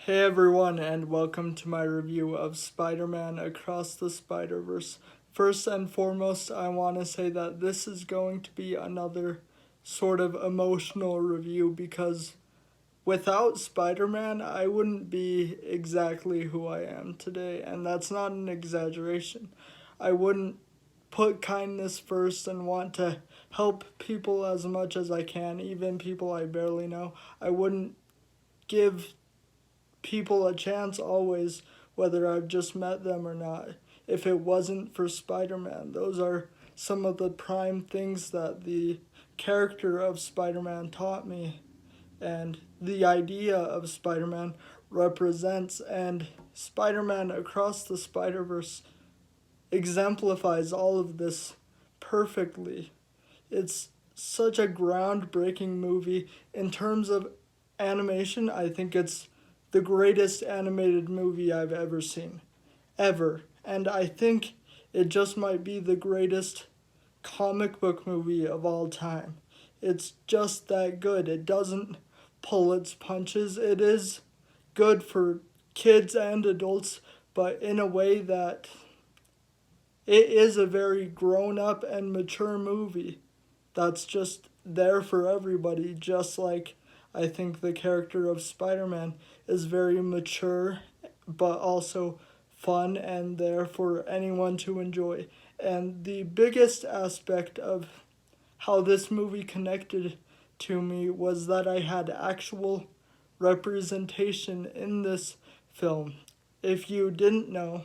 Hey everyone, and welcome to my review of Spider-Man Across the Spider-Verse. First and foremost, I want to say that this is going to be another sort of emotional review because without Spider-Man, I wouldn't be exactly who I am today, and that's not an exaggeration. I wouldn't put kindness first and want to help people as much as I can, even people I barely know. I wouldn't give people a chance always, whether I've just met them or not, if it wasn't for Spider-Man. Those are some of the prime things that the character of Spider-Man taught me, and the idea of Spider-Man represents, and Spider-Man Across the Spider-Verse exemplifies all of this perfectly. It's such a groundbreaking movie. In terms of animation, I think it's the greatest animated movie I've ever seen. Ever. And I think it just might be the greatest comic book movie of all time. It's just that good. It doesn't pull its punches. It is good for kids and adults, but in a way that it is a very grown up and mature movie that's just there for everybody, just like I think the character of Spider-Man is very mature but also fun and there for anyone to enjoy. And the biggest aspect of how this movie connected to me was that I had actual representation in this film. If you didn't know,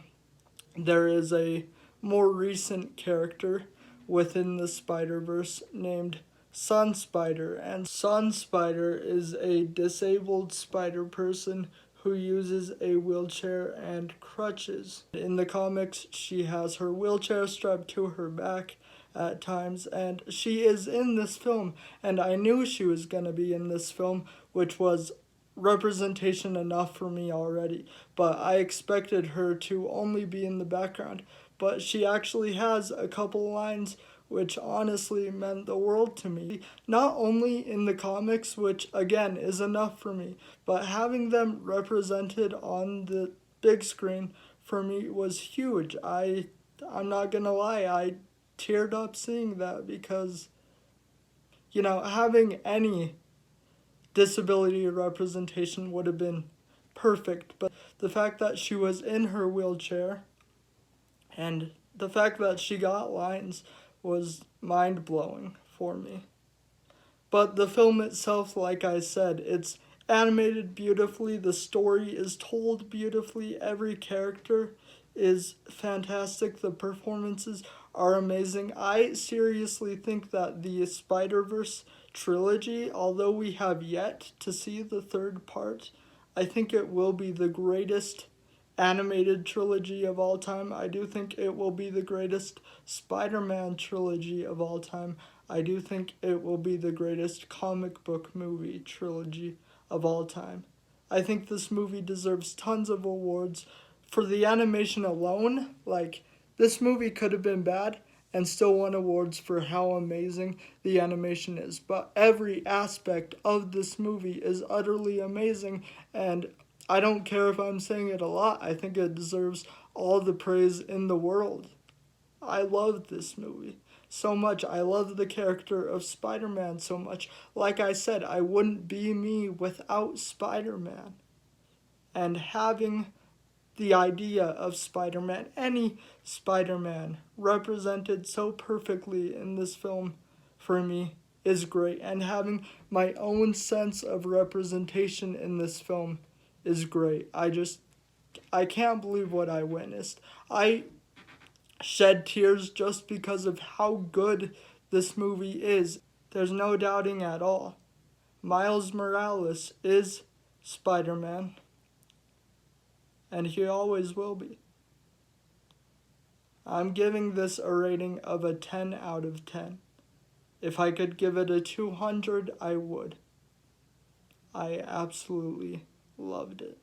there is a more recent character within the Spider-Verse named Sun Spider, and Sun Spider is a disabled spider person who uses a wheelchair and crutches. In the comics, she has her wheelchair strapped to her back at times, and she is in this film, and I knew she was going to be in this film, which was representation enough for me already, but I expected her to only be in the background. But she actually has a couple lines which honestly meant the world to me. Not only in the comics, which again is enough for me, but having them represented on the big screen for me was huge. I'm not gonna lie, I teared up seeing that because, having any disability representation would have been perfect, but the fact that she was in her wheelchair and the fact that she got lines was mind-blowing for me. But the film itself, like I said, it's animated beautifully, the story is told beautifully, every character is fantastic, the performances are amazing. I seriously think that the Spider-Verse trilogy, although we have yet to see the third part, I think it will be the greatest animated trilogy of all time. I do think it will be the greatest Spider-Man trilogy of all time. I do think it will be the greatest comic book movie trilogy of all time. I think this movie deserves tons of awards. For the animation alone, this movie could have been bad and still won awards for how amazing the animation is. But every aspect of this movie is utterly amazing, and I don't care if I'm saying it a lot. I think it deserves all the praise in the world. I love this movie so much. I love the character of Spider-Man so much. Like I said, I wouldn't be me without Spider-Man. And having the idea of Spider-Man, any Spider-Man, represented so perfectly in this film for me is great. And having my own sense of representation in this film is great. I can't believe what I witnessed. I shed tears just because of how good this movie is. There's no doubting at all. Miles Morales is Spider-Man, and he always will be. I'm giving this a rating of a 10 out of 10. If I could give it a 200, I would. I absolutely loved it.